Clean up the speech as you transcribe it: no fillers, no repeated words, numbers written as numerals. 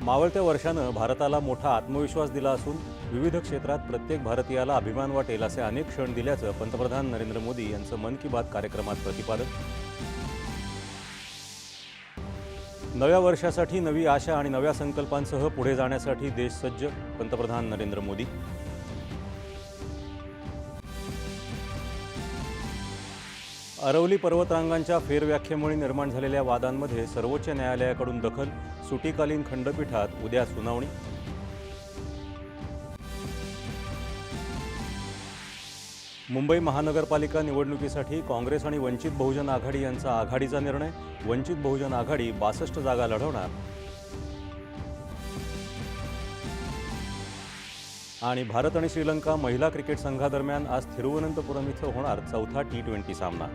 मावळत्या वर्षानं भारताला मोठा आत्मविश्वास दिला असून विविध क्षेत्रात प्रत्येक भारतीयाला अभिमान वाटेल असे अनेक क्षण दिल्याचं पंतप्रधान नरेंद्र मोदी यांचं मन की बात कार्यक्रमात प्रतिपादन. नव्या वर्षासाठी नवी आशा आणि नव्या संकल्पांसह पुढे जाण्यासाठी देश सज्ज, पंतप्रधान नरेंद्र मोदी. अरवली पर्वतरांगांच्या फेरव्याख्येमुळे निर्माण झालेल्या वादांमध्ये सर्वोच्च न्यायालयाकडून दखल, सुटीकालीन खंडपीठात उद्या सुनावणी. मुंबई महानगरपालिका निवडणुकीसाठी काँग्रेस आणि वंचित बहुजन आघाडी यांचा आघाडीचा निर्णय. वंचित बहुजन आघाडी 62 जागा लढवणार. आणि भारत आणि श्रीलंका महिला क्रिकेट संघादरम्यान आज थिरुवनंतपुरम इथं होणार चौथा T20 सामना.